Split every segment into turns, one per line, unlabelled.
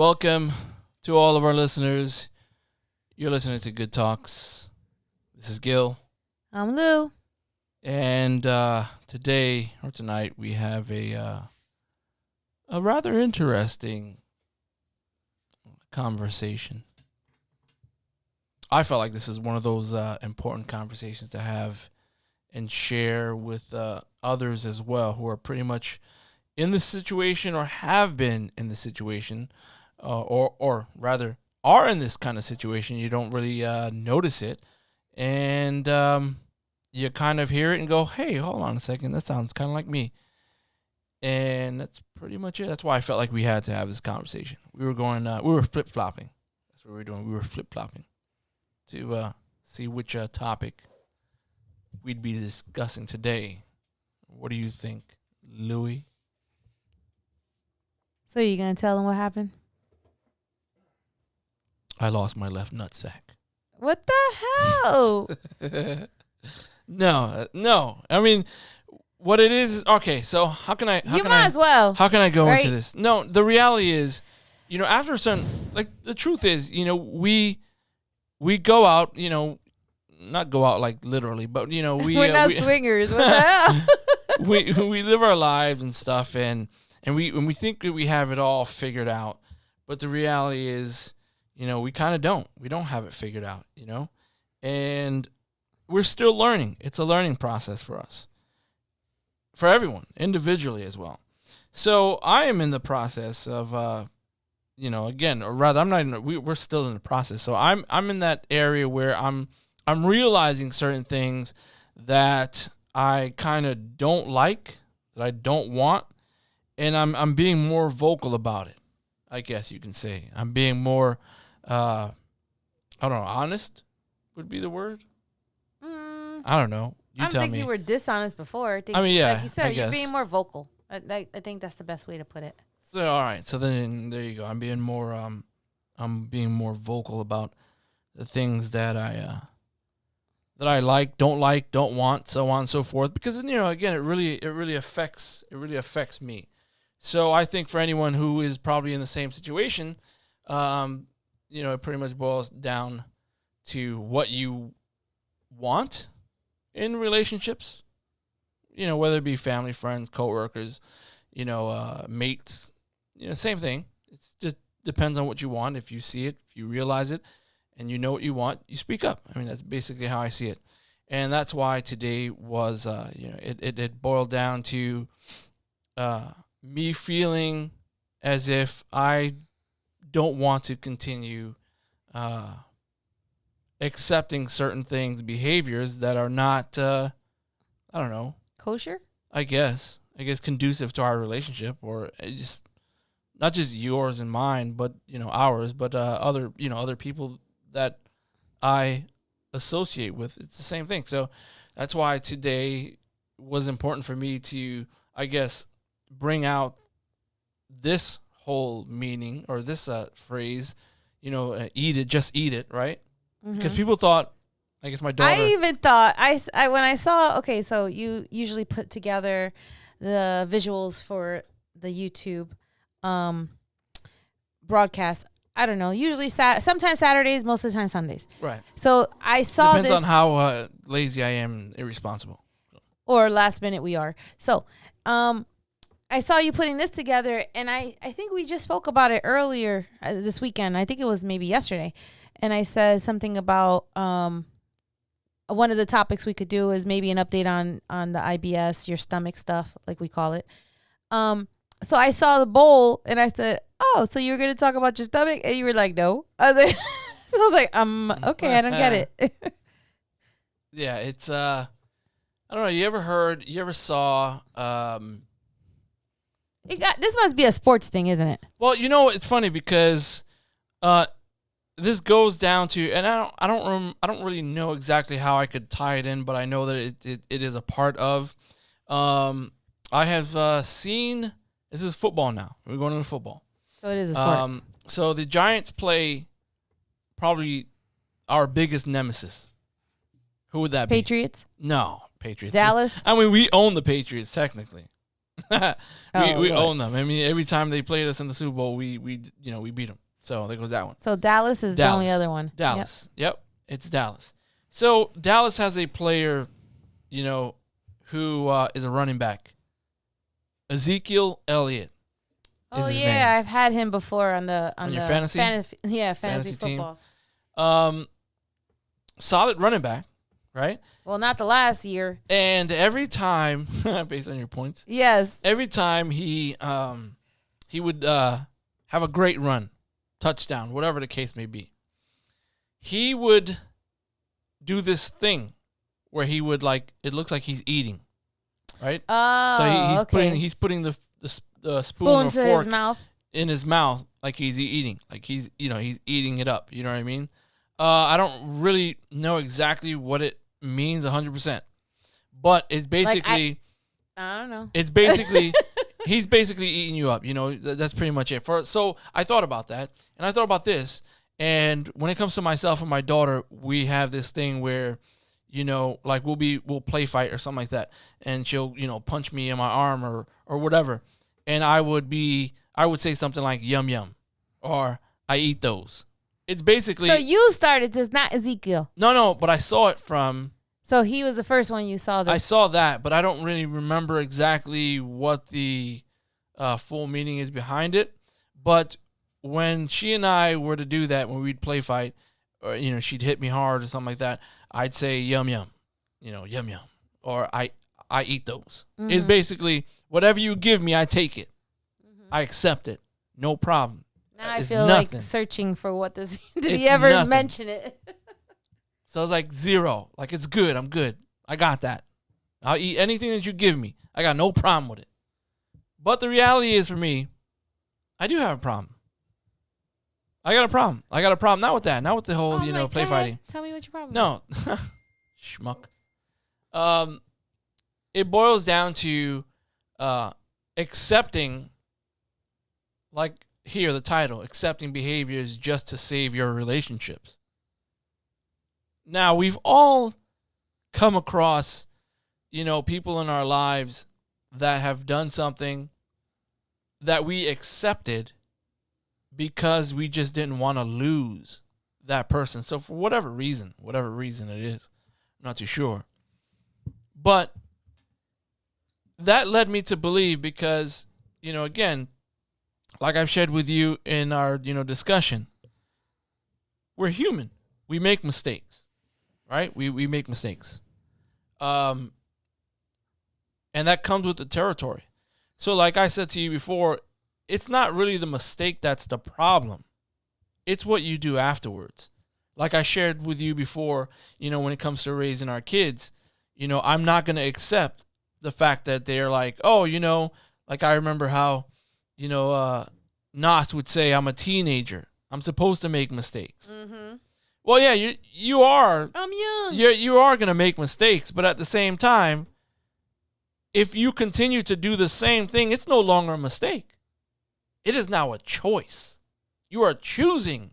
Welcome to all of our listeners. You're listening to Good Talks. This is Gil.
I'm Lou.
And today or tonight we have a rather interesting conversation. I felt like this is one of those important conversations to have and share with others as well who are pretty much in the situation or have been in the situation or rather are in this kind of situation. You don't really notice it. And you kind of hear it and go, hey, hold on a second. That sounds kind of like me. And that's pretty much it. That's why I felt like we had to have this conversation. We were flip-flopping. That's what we were doing. We were flip-flopping to see which topic we'd be discussing today. What do you think, Louie?
So you going to tell them what happened?
I lost my left nutsack.
What the hell?
No. I mean, what it is, okay, so how can I...
You might as well.
How can I go
right?
into this? No, the reality is, after a certain... Like, the truth is, we go out, not go out like literally, but,
We're not swingers. What the hell?
we live our lives and stuff, and we think that we have it all figured out, but the reality is, we kind of don't. We don't have it figured out, and we're still learning. It's a learning process for us, for everyone, individually as well. So I am in the process of, again, or rather, I'm not in. We're still in the process. So I'm in that area where I'm realizing certain things that I kind of don't like, that I don't want, and I'm being more vocal about it. I guess you can say I'm being more, I don't know, honest would be the word. I don't know.
I don't think you were dishonest before.
I mean, yeah,
like you said,
I
you're
guess.
being more vocal. I think that's the best way to put it.
So all right, so then there you go. I'm being more vocal about the things that I like, don't want, so on and so forth. Because again, it really affects me. So I think for anyone who is probably in the same situation, it pretty much boils down to what you want in relationships, whether it be family, friends, coworkers, mates, same thing. It's just depends on what you want. If you see it, if you realize it, and you know what you want, you speak up. I mean, that's basically how I see it. And that's why today was, it boiled down to me feeling as if I don't want to continue accepting certain things, behaviors that are not, I don't know.
Kosher?
I guess conducive to our relationship, or just not just yours and mine, but, ours, but other people that I associate with. It's the same thing. So that's why today was important for me to, I guess, bring out this whole meaning or this phrase, eat it, right? Because people thought, I guess my daughter...
I even thought, when I saw, okay, so you usually put together the visuals for the YouTube broadcast. I don't know, usually sometimes Saturdays, most of the time Sundays.
Right.
So I saw
Depends on how lazy I am, irresponsible.
Or last minute we are. So I saw you putting this together, and I think we just spoke about it earlier this weekend. I think it was maybe yesterday. And I said something about one of the topics we could do is maybe an update on the IBS, your stomach stuff, like we call it. So I saw the bowl, and I said, oh, so you were going to talk about your stomach? And you were like, no. So I was like, okay, I don't get it.
Yeah, it's, I don't know, you ever saw...
This must be a sports thing, isn't it?
Well, it's funny because this goes down to, and I don't really know exactly how I could tie it in, but I know that it is a part of. I have seen, this is football now. We're going into football.
So it is a sport.
So the Giants play probably our biggest nemesis. Who would that be?
Patriots?
No, Patriots.
Dallas?
I mean, we own the Patriots technically. we
Lord.
own them. I mean, every time they played us in the Super Bowl, we beat them. So there goes that one.
So Dallas is the only other one.
Dallas. Yep. It's Dallas. So Dallas has a player, who is a running back. Ezekiel Elliott.
Oh
his
yeah,
name.
I've had him before on the
your fantasy?
Fantasy
team?
football.
Solid running back, right?
Well, not the last year.
And every time, based on your points,
Yes.
every time he would have a great run, touchdown, whatever the case may be, he would do this thing where he would it looks like he's eating, right?
Oh,
So
okay.
he's putting the spoon
Spoon
or
to
fork
his mouth.
in his mouth like he's eating, like he's eating it up. You know what I mean? I don't really know exactly what it means 100%, but it's basically
I don't know.
it's basically he's basically eating you up. That's pretty much it. So I thought about that, and I thought about this. And when it comes to myself and my daughter, we have this thing where, we'll play fight or something like that, and she'll punch me in my arm or whatever, and I would say something like yum yum, or I eat those. It's basically
So you started this, not Ezekiel.
no, but I saw it from.
So he was the first one you saw this.
I saw that, but I don't really remember exactly what the full meaning is behind it. But when she and I were to do that, when we'd play fight, or she'd hit me hard or something like that, I'd say yum yum, yum yum, or I eat those.
Mm-hmm.
It's basically whatever you give me, I take it, I accept it, no problem.
Now I
It's
feel
nothing.
like searching for what does did
It's
he ever
nothing.
mention it?
So I was like 0, like it's good, I'm good, I got that. I'll eat anything that you give me. I got no problem with it. But the reality is, for me, I do have a problem. I got a problem. Not with that. Not with the whole,
I'm like,
play
go ahead.
fighting.
Tell me what your problem
No. Schmuck. It boils down to accepting, like here, the title, accepting behaviors just to save your relationships. Now, we've all come across, people in our lives that have done something that we accepted because we just didn't want to lose that person. So for whatever reason it is, I'm not too sure. But that led me to believe, because, again, like I've shared with you in our, discussion, we're human. We make mistakes, right? We make mistakes. And that comes with the territory. So like I said to you before, it's not really the mistake that's the problem. It's what you do afterwards. Like I shared with you before, when it comes to raising our kids, I'm not going to accept the fact that they're like, oh, like I remember how, Nas would say, I'm a teenager. I'm supposed to make mistakes.
Mm-hmm.
Well, yeah, you are.
I'm young.
You are going to make mistakes, but at the same time, if you continue to do the same thing, it's no longer a mistake. It is now a choice. You are choosing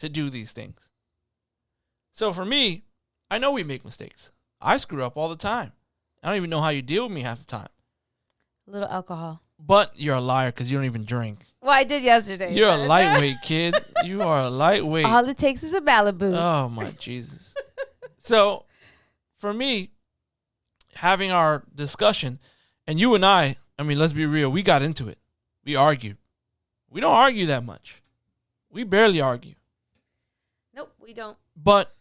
to do these things. So for me, I know we make mistakes. I screw up all the time. I don't even know how you deal with me half the time.
A little alcohol.
But you're a liar because you don't even drink.
Well, I did yesterday.
You're a lightweight, kid. You are a lightweight.
All it takes is a Malibu.
Oh, my Jesus. So for me, having our discussion, and you and I mean, let's be real, we got into it. We argued. We don't argue that much. We barely argue.
Nope, we don't.
But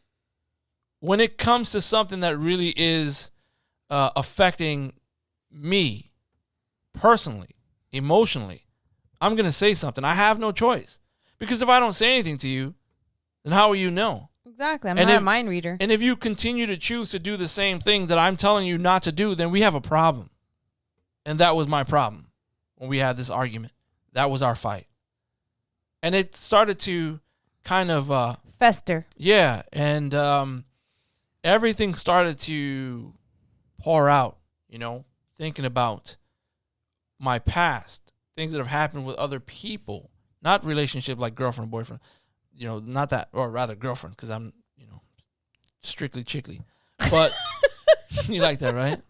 when it comes to something that really is affecting me personally, emotionally, I'm going to say something. I have no choice. Because if I don't say anything to you, then how will you know?
Exactly. I'm
And
not
if-
a mind reader.
And if you continue to choose to do the same thing that I'm telling you not to do, then we have a problem. And that was my problem when we had this argument. That was our fight. And it started to kind of
Fester.
yeah, and everything started to pour out, thinking about my past, things that have happened with other people, not relationship like girlfriend, boyfriend, not that, or rather girlfriend, because I'm, strictly chickly. But you like that, right?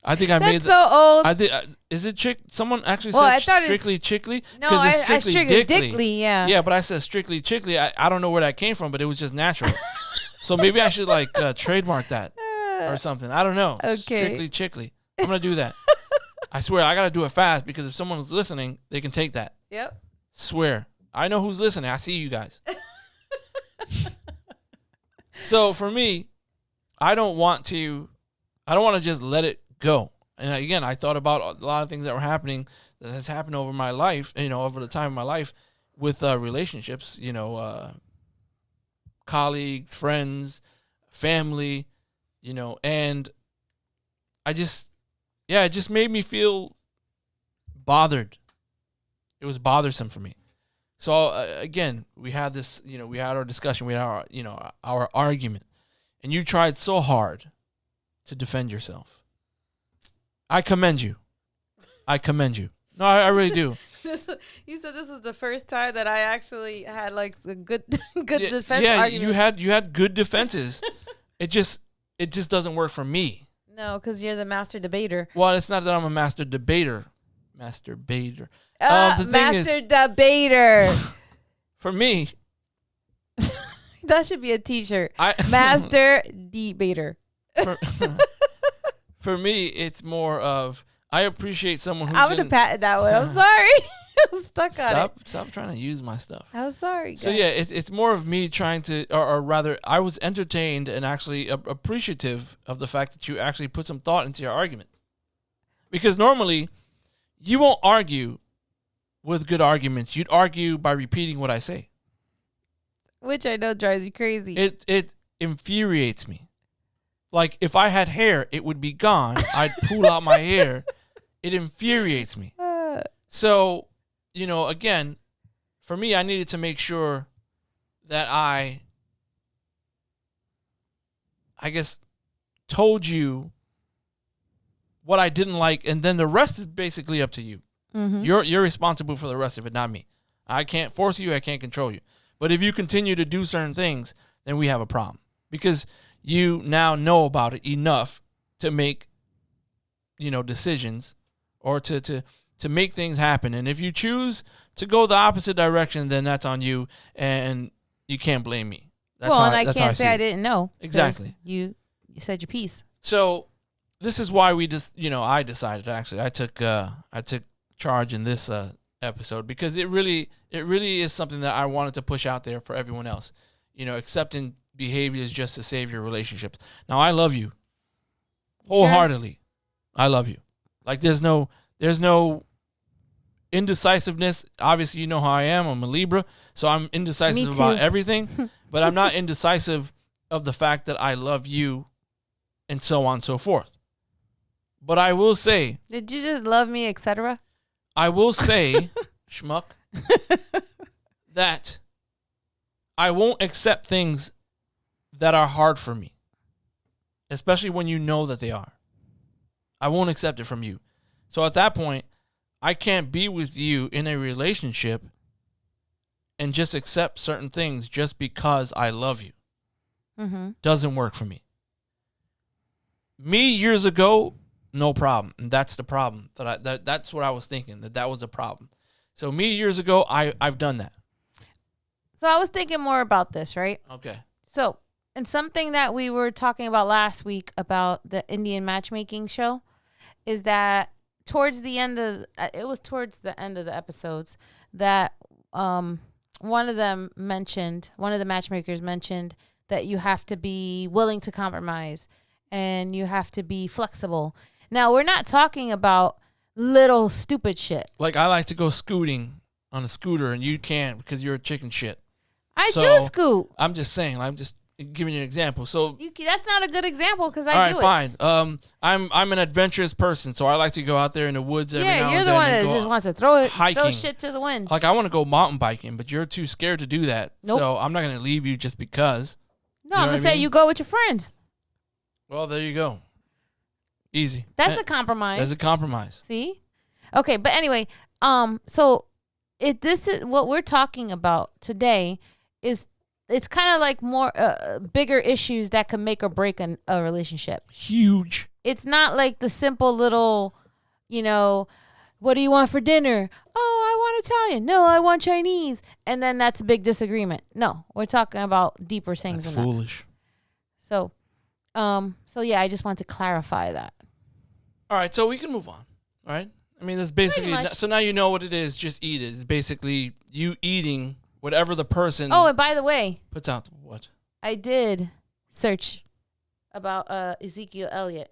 I think I made
That's so old.
I think is it chick? Someone actually
Well, I
said
thought
strictly chickly.
No,
'Cause it's
I strictly dickly. Yeah.
Yeah, but I said strictly chickly. I don't know where that came from, but it was just natural. So maybe I should like trademark that or something. I don't know.
Okay.
Strictly chickly. I'm gonna do that. I swear I gotta do it fast because if someone's listening, they can take that.
Yep.
Swear. I know who's listening. I see you guys. So for me, I don't want to just let it go. And again, I thought about a lot of things that were happening that has happened over my life, over the time of my life with relationships, colleagues, friends, family, and it just made me feel bothered. It was bothersome for me. So again, we had this, we had our discussion, we had our argument, and you tried so hard to defend yourself. I commend you. No, I really do.
You said this was the first time that I actually had like a good defense argument.
Yeah, you had good defenses. It just doesn't work for me.
No, because you're the master debater.
Well, it's not that I'm a master debater. The thing
master debator.
For me,
that should be a T-shirt. Master debater.
For me, it's more of I appreciate someone who's
I'm gonna patent that one. I'm sorry. I'm stuck on it.
Stop trying to use my stuff.
I'm sorry.
So yeah, it's more of me trying to, or rather, I was entertained and actually appreciative of the fact that you actually put some thought into your argument. Because normally, you won't argue with good arguments. You'd argue by repeating what I say.
Which I know drives you crazy.
It infuriates me. Like, if I had hair, it would be gone. I'd pull out my hair. It infuriates me. So, again, for me, I needed to make sure that I guess, told you what I didn't like, and then the rest is basically up to you. Mm-hmm. You're responsible for the rest of it, not me. I can't force you. I can't control you. But if you continue to do certain things, then we have a problem. Because you now know about it enough to make, decisions or to make things happen. And if you choose to go the opposite direction, then that's on you, and you can't blame me. That's
and I can't say I didn't know.
Exactly.
You said your piece.
So this is why we just, I decided actually. I took charge in this episode because it really is something that I wanted to push out there for everyone else. Accepting behaviors just to save your relationships. Now, I love you wholeheartedly. Sure. I love you. Like there's no indecisiveness. Obviously, you know how I am. I'm a Libra, so I'm indecisive about everything. But I'm not indecisive of the fact that I love you, and so on and so forth. But I will say,
did you just love me, etc.?
I will say, schmuck, that I won't accept things that are hard for me, especially when you know that they are. I won't accept it from you. So at that point, I can't be with you in a relationship and just accept certain things just because I love you. Mm-hmm. Doesn't work for me. Me years ago, no problem. And that's the problem. That's what I was thinking, that was the problem. So me years ago, I've done that.
So I was thinking more about this, right?
Okay.
So, and something that we were talking about last week about the Indian matchmaking show is that towards the end of the episodes that one of the matchmakers mentioned that you have to be willing to compromise and you have to be flexible. Now, we're not talking about little stupid shit.
Like I like to go scooting on a scooter and you can't because you're a chicken shit.
I do scoot.
I'm just saying. I'm just giving you an example. So
that's not a good example because I do it.
All right, fine. I'm an adventurous person, so I like to go out there in the woods every now and then.
Yeah, you're the one that just wants to throw
hiking.
Shit to the wind.
Like I want to go mountain biking, but you're too scared to do that.
Nope.
So I'm not going to leave you just because.
No, I'm going to say you go with your friends.
Well, there you go. Easy.
That's a compromise.
That's a compromise.
See? Okay, but anyway, so this is what we're talking about today. It's kind of like more bigger issues that could make or break a relationship.
Huge.
It's not like the simple little, what do you want for dinner? Oh, I want Italian. No, I want Chinese. And then that's a big disagreement. No, we're talking about deeper things
That's
than
foolish.
that. So yeah, I just want to clarify that.
All right, so we can move on. All right. I mean, that's basically
much.
so now you know what it is. Just eat it. It's basically you eating whatever the person
Oh, and by the way,
puts out. What?
I did search about Ezekiel Elliott,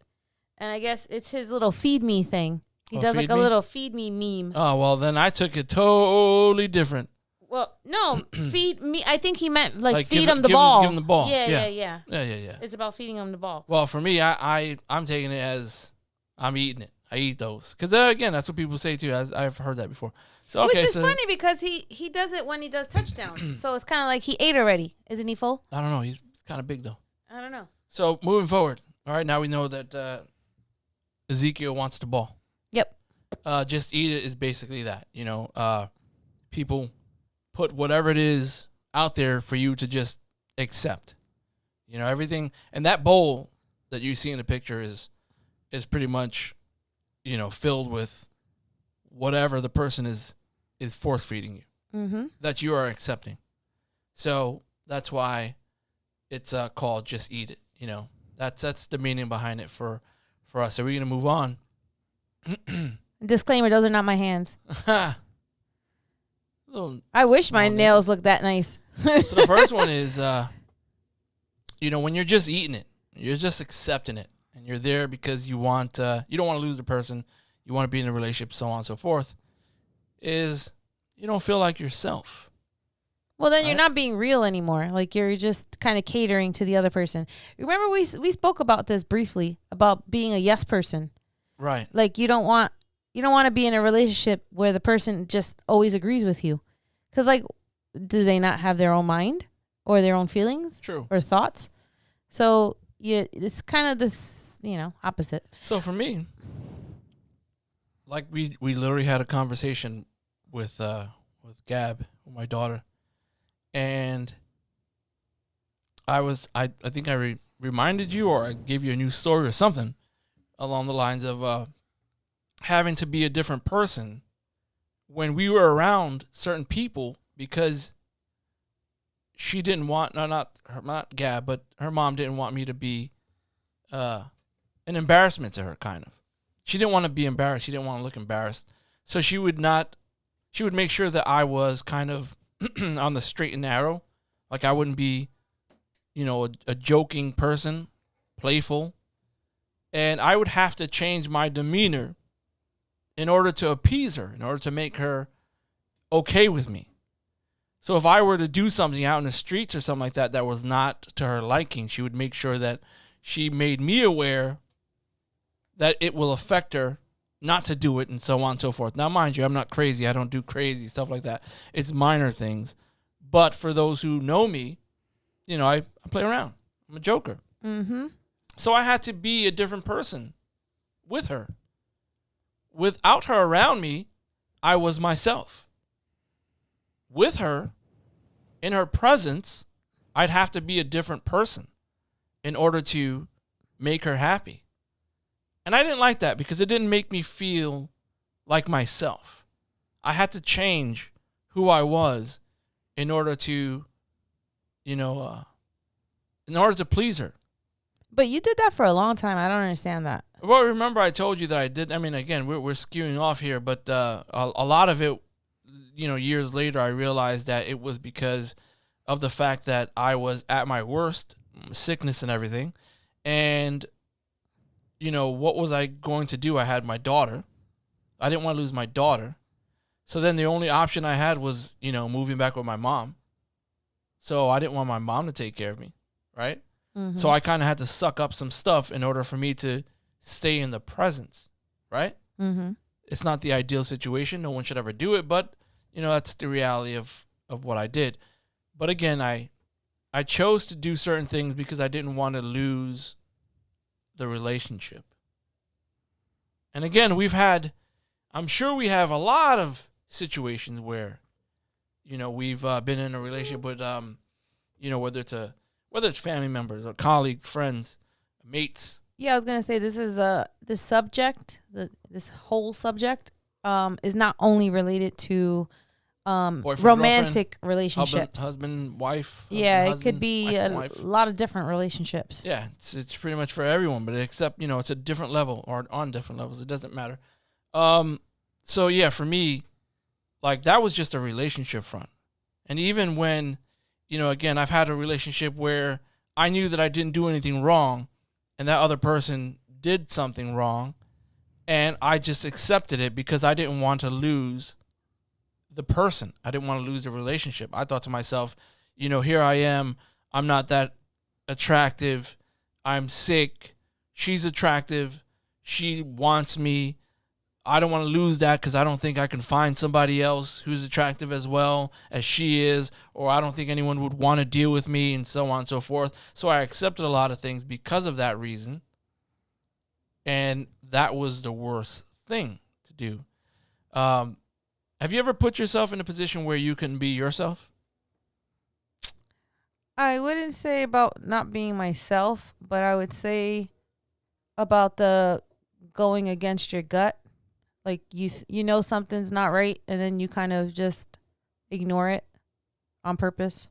and I guess it's his little feed me thing. He does like a little feed me meme.
Oh, well, then I took it totally different.
Well, no, feed me. I think he meant like feed
give
him the ball.
Give him the ball.
Yeah.
Yeah.
It's about feeding him the ball.
Well, for me, I'm taking it as I'm eating it. I eat those because again, that's what people say too. I've heard that before. So okay,
which is funny because he does it when he does touchdowns. So it's kind of like he ate already, isn't he? Full?
I don't know. He's kind of big though.
I don't know.
So moving forward, all right. Now we know that Ezekiel wants the ball.
Yep.
Just eat it is basically that. People put whatever it is out there for you to just accept. Everything, and that bowl that you see in the picture is pretty much, filled with whatever the person is force feeding you that you are accepting. So that's why it's called just eat it. That's the meaning behind it for us. Are we gonna move on?
Disclaimer: those are not my hands.
Little
I wish my
small
nails looked that nice.
So the first one is, when you're just eating it, you're just accepting it, and you're there because you want, you don't want to lose the person, you want to be in a relationship, so on and so forth, is you don't feel like yourself.
Well, then you're not being real anymore. Like you're just kind of catering to the other person. Remember we spoke about this briefly about being a yes person.
Right.
Like you don't want to be in a relationship where the person just always agrees with you. Cuz like do they not have their own mind or their own feelings?
True.
Or thoughts? So, it's kind of this, opposite.
So for me, like we literally had a conversation with Gab, my daughter, and I think I reminded you, or I gave you a new story or something along the lines of having to be a different person when we were around certain people because she didn't want, not Gab, but her mom didn't want me to be an embarrassment to her, kind of. She didn't want to be embarrassed. She didn't want to look embarrassed. So she would make sure that I was kind of on the straight and narrow. Like I wouldn't be, a joking person, playful. And I would have to change my demeanor in order to appease her, in order to make her okay with me. So if I were to do something out in the streets or something like that that was not to her liking, she would make sure that she made me aware that it will affect her not to do it and so on and so forth. Now, mind you, I'm not crazy. I don't do crazy stuff like that. It's minor things. But for those who know me, I play around. I'm a joker.
Mm-hmm.
So I had to be a different person with her. Without her around me, I was myself. With her, in her presence, I'd have to be a different person in order to make her happy. And I didn't like that because it didn't make me feel like myself. I had to change who I was in order to, in order to please her.
But you did that for a long time. I don't understand that.
Well, remember I told you that I did. I mean, again, we're skewing off here, but a lot of it, years later, I realized that it was because of the fact that I was at my worst, sickness and everything. And, what was I going to do? I had my daughter. I didn't want to lose my daughter. So then the only option I had was, moving back with my mom. So I didn't want my mom to take care of me, right?
Mm-hmm.
So I kind of had to suck up some stuff in order for me to stay in the presence, right?
Mm-hmm.
It's not the ideal situation. No one should ever do it, but, that's the reality of what I did. But again, I chose to do certain things because I didn't want to lose the relationship. And again, I'm sure we have a lot of situations where, we've been in a relationship with, whether it's family members or colleagues, friends, mates,
Yeah, I was gonna say this is this subject, this whole subject, is not only related to
Boyfriend,
romantic
girlfriend,
relationships.
husband, wife.
Yeah, it
husband,
could be
wife,
a
and wife.
lot of different relationships.
Yeah, it's pretty much for everyone, but except it's a different level or on different levels. It doesn't matter. So yeah, for me, like that was just a relationship front, and even when, again, I've had a relationship where I knew that I didn't do anything wrong, and that other person did something wrong, and I just accepted it because I didn't want to lose the person. I didn't want to lose the relationship. I thought to myself, here I am. I'm not that attractive. I'm sick. She's attractive. She wants me. I don't want to lose that because I don't think I can find somebody else who's attractive as well as she is, or I don't think anyone would want to deal with me, and so on and so forth. So I accepted a lot of things because of that reason, and that was the worst thing to do. Have you ever put yourself in a position where you couldn't be yourself?
I wouldn't say about not being myself, but I would say about the going against your gut. Like you know something's not right, and then you kind of just ignore it on purpose.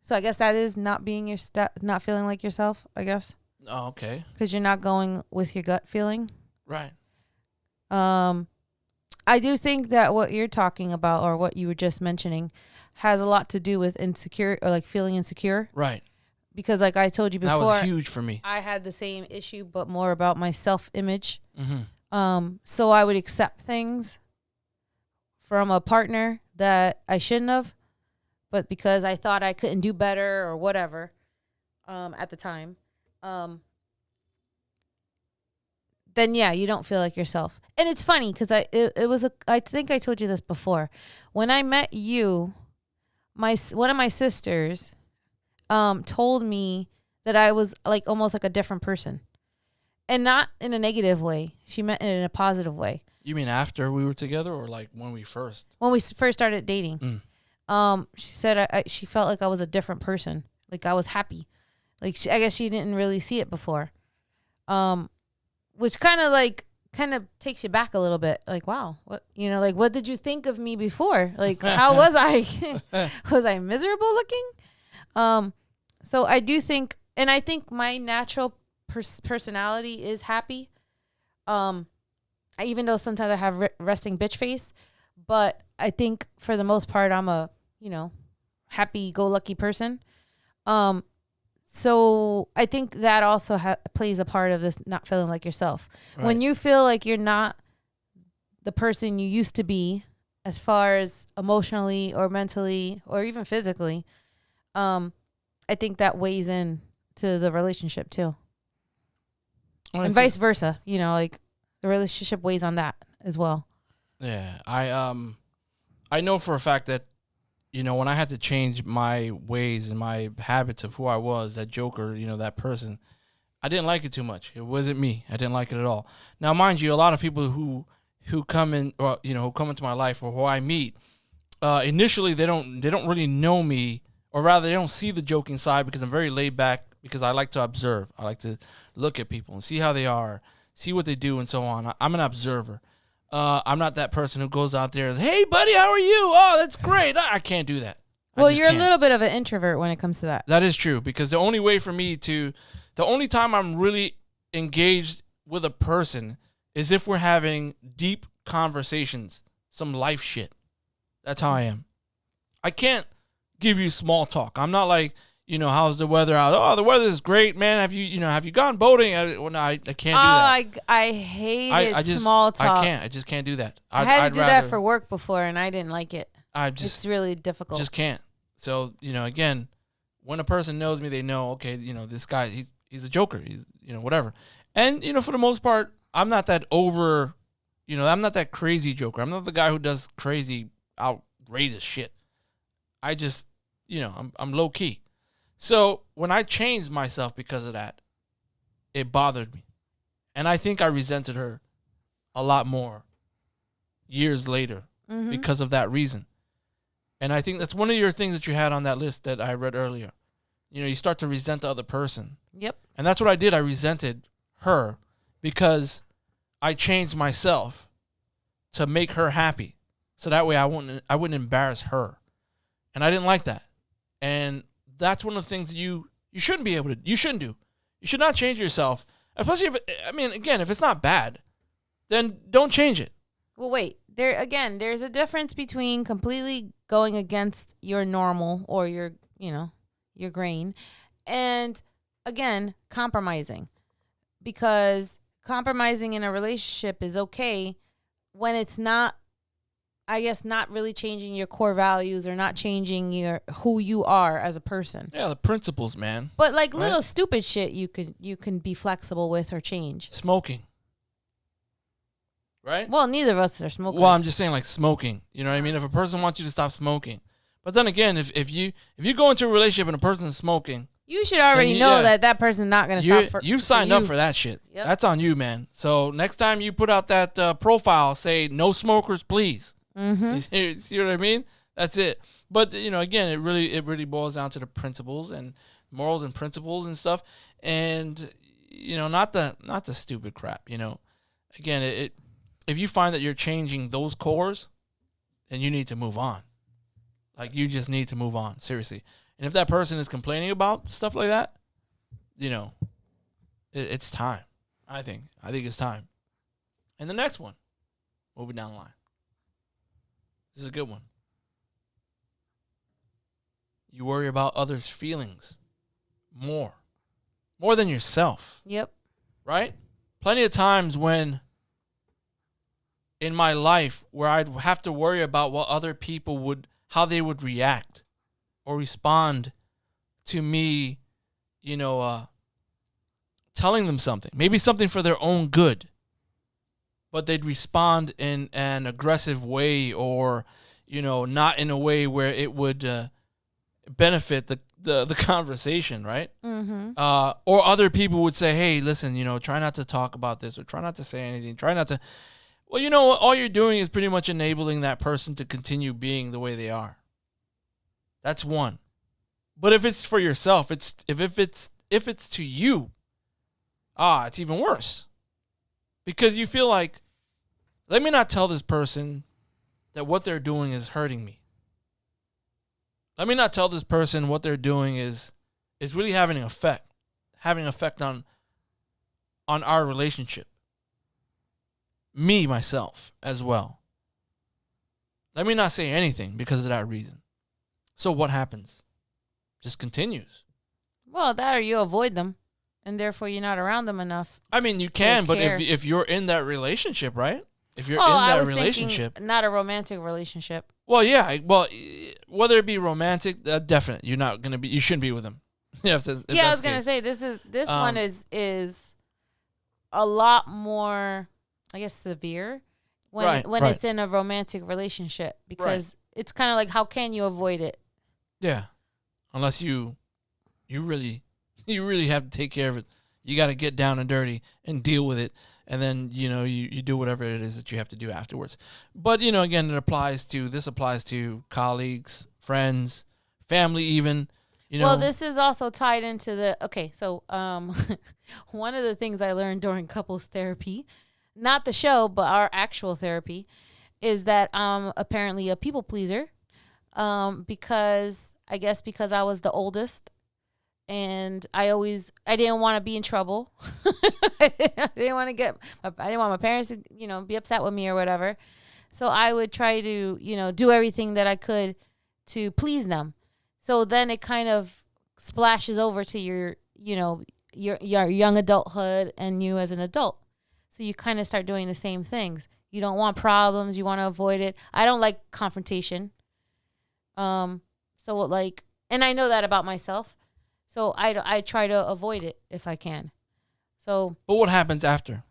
So I guess that is not being not feeling like yourself, I guess.
Oh, okay.
Because you're not going with your gut feeling.
Right.
I do think that what you're talking about, or what you were just mentioning, has a lot to do with insecure, or like feeling insecure.
Right.
Because like I told you before,
that was huge for me.
I had the same issue, but more about my self-image.
Mm-hmm.
So I would accept things from a partner that I shouldn't have, but because I thought I couldn't do better or whatever, at the time, then yeah, you don't feel like yourself. And it's funny because I think I told you this before. When I met you, one of my sisters told me that I was like almost like a different person, and not in a negative way. She meant it in a positive way.
You mean after we were together, or like when we first?
When we first started dating. She said she felt like I was a different person. Like I was happy. Like I guess she didn't really see it before. Which kind of takes you back a little bit. Like, wow, what did you think of me before? Like, how was I? Was I miserable looking? So I do think, and I think my natural personality is happy. Even though sometimes I have resting bitch face, but I think for the most part I'm a happy-go-lucky person. So I think that also plays a part of this not feeling like yourself. Right. When you feel like you're not the person you used to be, as far as emotionally or mentally or even physically, I think that weighs in to the relationship too. And vice versa, like the relationship weighs on that as well.
Yeah, I know for a fact that, when I had to change my ways and my habits of who I was, that joker, that person, I didn't like it too much. It wasn't me. I didn't like it at all. Now, mind you, a lot of people who come in, or who come into my life, or who I meet, initially they don't really know me, or rather they don't see the joking side, because I'm very laid back, because I like to observe. I like to look at people and see how they are, see what they do, and so on. I'm an observer. I'm not that person who goes out there and, hey, buddy, how are you? Oh, that's great. I can't do that.
Well, you're a little bit of an introvert when it comes to that.
That is true, because the only time I'm really engaged with a person is if we're having deep conversations, some life shit. That's how I am. I can't give you small talk. I'm not like, how's the weather out? Oh, the weather is great, man. Have you gone boating? No, I can't do that.
I hate small talk.
I just can't do that.
I had to do that for work before, and I didn't like it. It's really difficult.
Just can't. So, again, when a person knows me, they know, okay, this guy, he's a joker. He's, whatever. And, for the most part, I'm not that I'm not that crazy joker. I'm not the guy who does crazy, outrageous shit. I just, I'm low key. So when I changed myself because of that, it bothered me. And I think I resented her a lot more years later because of that reason. And I think that's one of your things that you had on that list that I read earlier. You start to resent the other person.
Yep.
And that's what I did. I resented her because I changed myself to make her happy. So that way I wouldn't embarrass her. And I didn't like that. And that's one of the things that you shouldn't be able to, you shouldn't do. You should not change yourself. Especially if it's not bad, then don't change it.
Well, wait. There's a difference between completely going against your normal or your grain and, again, compromising. Because compromising in a relationship is okay when it's not, I guess, not really changing your core values or not changing who you are as a person.
Yeah, the principles, man.
But like little stupid shit you can be flexible with or change.
Smoking. Right?
Well, neither of us are smokers.
Well, I'm just saying, like, smoking. You know what I mean? If a person wants you to stop smoking. But then again, if you go into a relationship and a person's smoking,
you should already know that person's not going to stop.
You signed up for that shit. Yep. That's on you, man. So next time you put out that profile, say no smokers, please.
Mm-hmm.
You see what I mean? That's it. But again, it really boils down to the principles and morals and principles and stuff, and not the stupid crap. Again, if you find that you're changing those cores, then you need to move on. Like, you just need to move on, seriously. And if that person is complaining about stuff like that, it's time. I think it's time. And the next one, moving down the line. This is a good one. You worry about others' feelings more than yourself.
Yep.
Right? Plenty of times when in my life where I'd have to worry about what other people how they would react or respond to me, telling them something, maybe something for their own good, but they'd respond in an aggressive way or, not in a way where it would benefit the conversation, right?
Mm-hmm.
Or other people would say, hey, listen, try not to talk about this or try not to say anything. Try not to. Well, all you're doing is pretty much enabling that person to continue being the way they are. That's one. But if it's for yourself, if it's to you, it's even worse. Because you feel like, let me not tell this person that what they're doing is hurting me. Let me not tell this person what they're doing is really having an effect on our relationship. Me, myself, as well. Let me not say anything because of that reason. So what happens? Just continues.
Well, that or you avoid them, and therefore you're not around them enough.
I mean, you can, but if you're in that relationship, right? If you're in that relationship,
not a romantic relationship.
Well, yeah. Well, whether it be romantic, definite. You're not gonna be. You shouldn't be with them.
I was gonna say this one is a lot more, I guess, severe when it's in a romantic relationship because it's kind of like, how can you avoid it?
Yeah, unless you really have to take care of it. You got to get down and dirty and deal with it, and then you do whatever it is that you have to do afterwards. But again, this applies to colleagues, friends, family, even.
Well, this is also tied into so one of the things I learned during couples therapy, not the show, but our actual therapy, is that I'm apparently a people pleaser, because I was the oldest, and I didn't want to be in trouble. I didn't want my parents to, be upset with me or whatever. So I would try to, do everything that I could to please them. So then it kind of splashes over to your young adulthood and you as an adult. So you kind of start doing the same things. You don't want problems. You want to avoid it. I don't like confrontation. And I know that about myself. So I try to avoid it if I can. So. But
what happens after?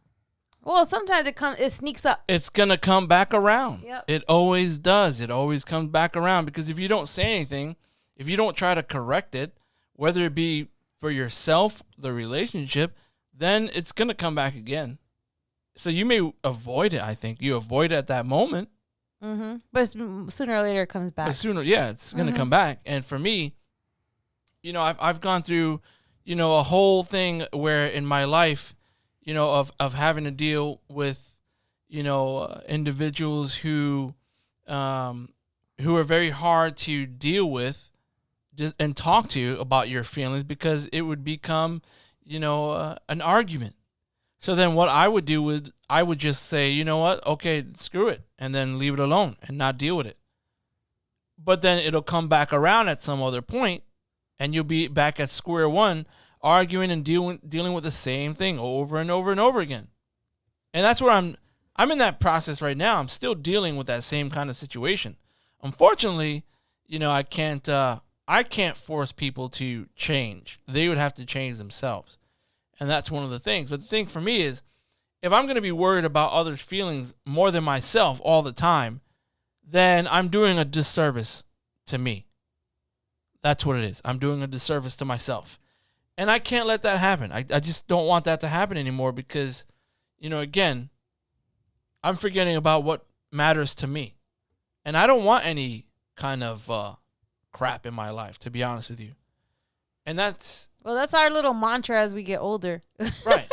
Well, sometimes it sneaks up.
It's gonna come back around.
Yep.
It always does. It always comes back around because if you don't say anything, if you don't try to correct it, whether it be for yourself, the relationship, then it's gonna come back again. So you may avoid it. I think you avoid it at that moment.
Mm-hmm. But sooner or later it comes back.
It's gonna come back. And for me, I've gone through, a whole thing where in my life, of having to deal with, individuals who are very hard to deal with and talk to about your feelings, because it would become, an argument. So then what I would do was I would just say, you know what? Okay, screw it. And then leave it alone and not deal with it. But then it'll come back around at some other point, and you'll be back at square one, arguing and dealing with the same thing over and over and over again. And that's where I'm in that process right now. I'm still dealing with that same kind of situation. Unfortunately, I can't force people to change. They would have to change themselves. And that's one of the things. But the thing for me is, if I'm going to be worried about others' feelings more than myself all the time, then I'm doing a disservice to me. That's what it is. I'm doing a disservice to myself. And I can't let that happen. I just don't want that to happen anymore, because, again, I'm forgetting about what matters to me. And I don't want any kind of crap in my life, to be honest with you. And that's
our little mantra as we get older.
Right.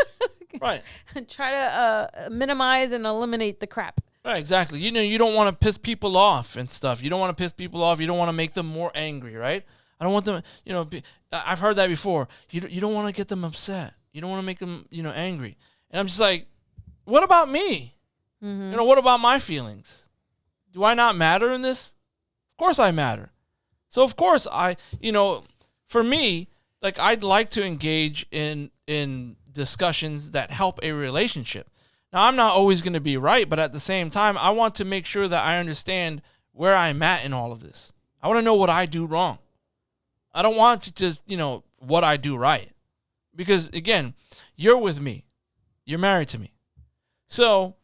Right.
Try to minimize and eliminate the crap.
Right, exactly. You don't want to piss people off and stuff. You don't want to piss people off. You don't want to make them more angry, right? I don't want them, I've heard that before. You don't want to get them upset. You don't want to make them, angry. And I'm just like, what about me? Mm-hmm. What about my feelings? Do I not matter in this? Of course I matter. So of course for me, like, I'd like to engage in discussions that help a relationship. Now, I'm not always going to be right, but at the same time, I want to make sure that I understand where I'm at in all of this. I want to know what I do wrong. I don't want to just, what I do right. Because, again, you're with me. You're married to me. So,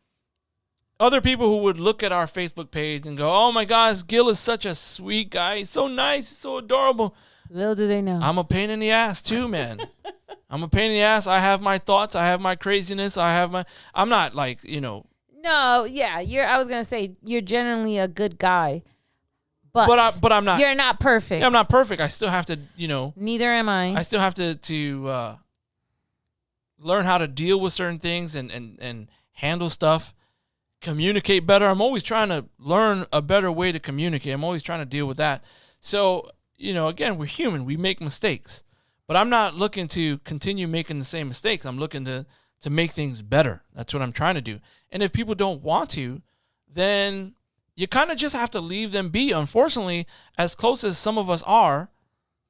other people who would look at our Facebook page and go, oh my gosh, Gil is such a sweet guy. He's so nice. He's so adorable.
Little do they know.
I'm a pain in the ass too, man. I'm a pain in the ass. I have my thoughts. I have my craziness. I'm not like,
No, yeah. I was going to say, you're generally a good guy. But I'm not. You're not perfect.
Yeah, I'm not perfect. I still have to,
Neither am I.
I still have to learn how to deal with certain things and handle stuff. Communicate better. I'm always trying to learn a better way to communicate. I'm always trying to deal with that. So, again, we're human. We make mistakes. But I'm not looking to continue making the same mistakes. I'm looking to make things better. That's what I'm trying to do. And if people don't want to, then you kind of just have to leave them be. Unfortunately, as close as some of us are,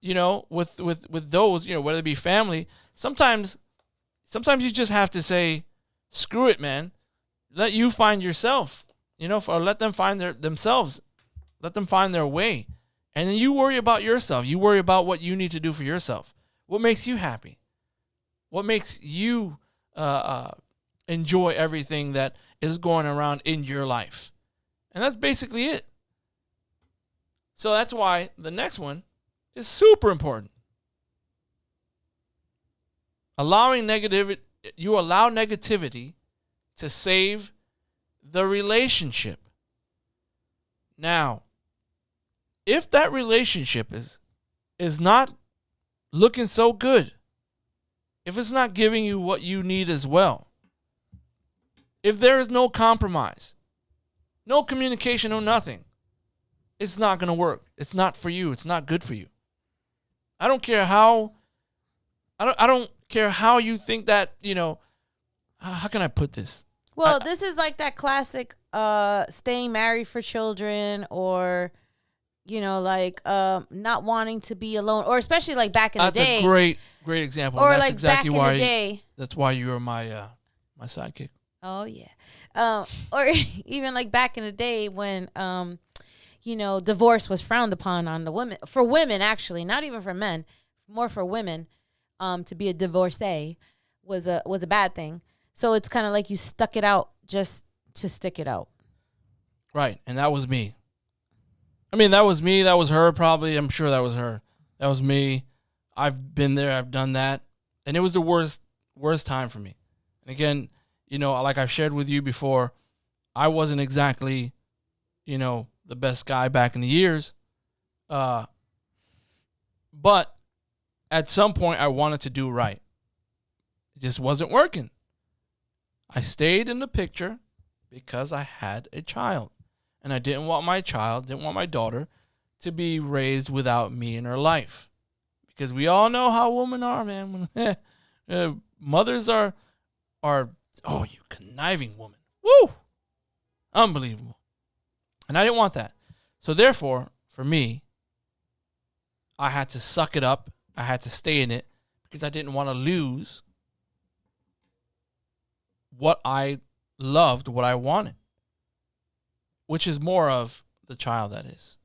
with those, whether it be family, sometimes you just have to say, screw it, man. Let you find yourself, or let them find themselves. Let them find their way. And then you worry about yourself. You worry about what you need to do for yourself. What makes you happy? What makes you enjoy everything that is going around in your life? And that's basically it. So that's why the next one is super important. You allow negativity to save the relationship. Now, if that relationship is not looking so good, if it's not giving you what you need as well, if there is no compromise, no communication, no nothing, it's not going to work. It's not for you. It's not good for you. I don't care how you think that, how can I put this?
Well, this is like that classic staying married for children, or not wanting to be alone, or especially like back in the day.
That's a great example.
Or
that's
like
exactly
back in the day.
That's why you are my sidekick.
Oh yeah. Or even like back in the day when divorce was frowned upon on the women, for women actually, not even for men, more for women. To be a divorcee was a bad thing. So it's kind of like you stuck it out just to stick it out.
Right, and that was me. I mean, that was me. That was her probably. I'm sure that was her. That was me. I've been there. I've done that. And it was the worst time for me. And again, like I've shared with you before, I wasn't exactly, the best guy back in the years. But at some point, I wanted to do right. It just wasn't working. I stayed in the picture because I had a child. And I didn't want my child, didn't want my daughter to be raised without me in her life. Because we all know how women are, man. Mothers are, oh, you conniving woman. Woo! Unbelievable. And I didn't want that. So therefore, for me, I had to suck it up. I had to stay in it because I didn't want to lose what I loved, what I wanted, which is more of the child, that is.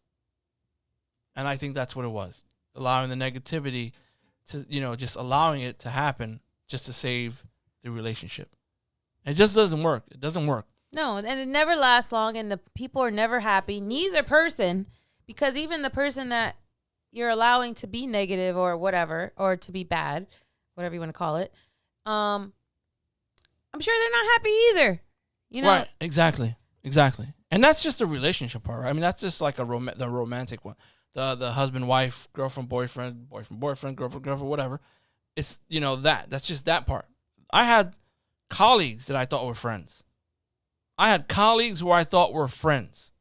And I think that's what it was. Allowing the negativity to, just allowing it to happen just to save the relationship. It just doesn't work. It doesn't work.
No, and it never lasts long, and the people are never happy. Neither person, because even the person that you're allowing to be negative or whatever, or to be bad, whatever you want to call it, I'm sure they're not happy either.
Right, exactly. And that's just the relationship part, right? I mean, that's just like the romantic one. The husband, wife, girlfriend, boyfriend, girlfriend, whatever. It's, that's just that part. I had colleagues that I thought were friends. I had colleagues who I thought were friends.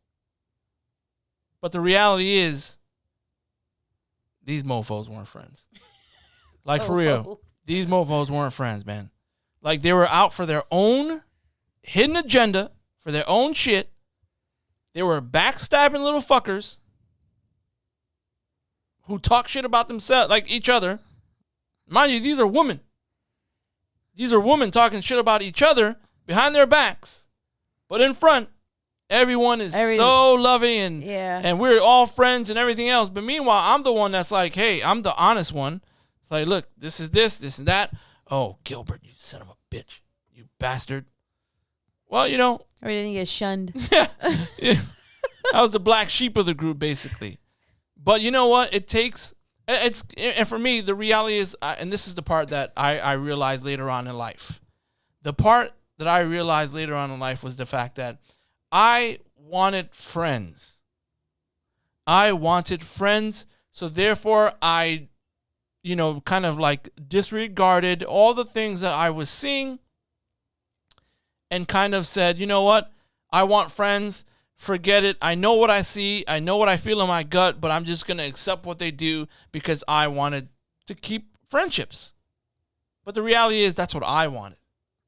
But the reality is, these mofos weren't friends. Like, for real. These mofos weren't friends, man. Like, they were out for their own hidden agenda, for their own shit. They were backstabbing little fuckers who talk shit about themselves, like each other. Mind you, these are women. These are women talking shit about each other behind their backs. But in front, everyone is so loving and we're all friends and everything else. But meanwhile, I'm the one that's like, hey, I'm the honest one. It's like, look, this is this and that. Oh, Gilbert, you son of a bitch. You bastard. Well,
Or you didn't get shunned.
Yeah. I was the black sheep of the group, basically. But you know what? And for me, the reality is, and this is the part that I realized later on in life. The part that I realized later on in life was the fact that I wanted friends. So therefore I, kind of like disregarded all the things that I was seeing and kind of said, you know what? I want friends. Forget it. I know what I see. I know what I feel in my gut, but I'm just going to accept what they do because I wanted to keep friendships. But the reality is that's what I wanted.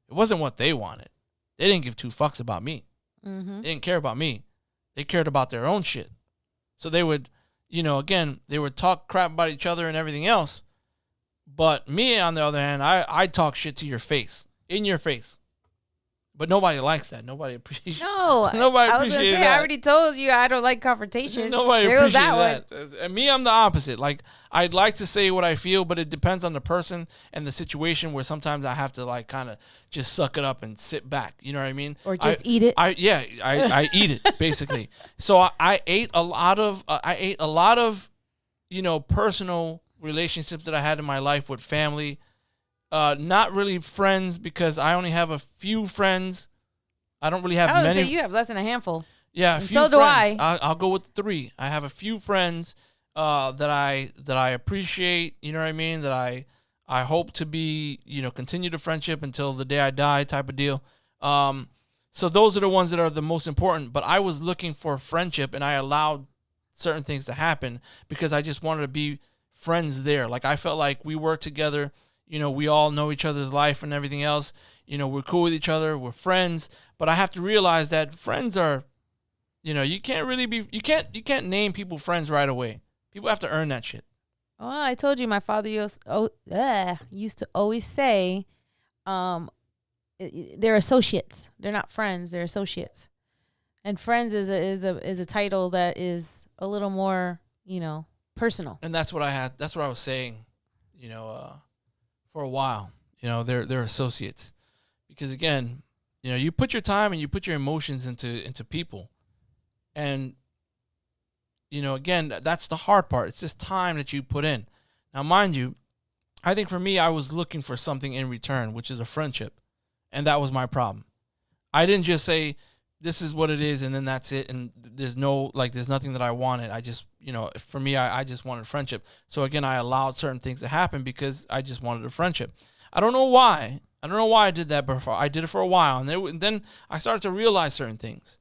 It wasn't what they wanted. They didn't give two fucks about me.
Mm-hmm.
They didn't care about me. They cared about their own shit. So they would, again, they would talk crap about each other and everything else. But me, on the other hand, I talk shit to your face, in your face. But nobody likes that. Nobody appreciates.
No,
nobody
I was gonna say,
that.
I already told you I don't like confrontation.
Nobody appreciates that. And me, I'm the opposite. Like, I'd like to say what I feel, but it depends on the person and the situation. Where sometimes I have to like kind of just suck it up and sit back. You know what I mean?
Or just eat it.
I eat it basically. So I ate a lot of, personal relationships that I had in my life with family. Not really friends because I only have a few friends. I don't really have many.
I would say you have less than a handful.
Yeah,
so do I.
I'll go with 3. I have a few friends that I appreciate. You know what I mean? That I hope to be, continue the friendship until the day I die, type of deal. So those are the ones that are the most important. But I was looking for friendship, and I allowed certain things to happen because I just wanted to be friends there. Like, I felt like we worked together. We all know each other's life and everything else. We're cool with each other. We're friends. But I have to realize that friends are, you can't really be, you can't name people friends right away. People have to earn that shit.
Well, I told you my father used to always say, they're associates. They're not friends. They're associates. And friends is a title that is a little more, personal.
And that's what I had. That's what I was saying, for a while. They're associates. Because again, you put your time and you put your emotions into people. And, again, that's the hard part. It's just time that you put in. Now, mind you, I think for me, I was looking for something in return, which is a friendship. And that was my problem. I didn't just say, this is what it is, and then that's it. And there's nothing that I wanted. I just, for me, I just wanted friendship. So again, I allowed certain things to happen because I just wanted a friendship. I don't know why. I don't know why I did that before. I did it for a while, and then I started to realize certain things.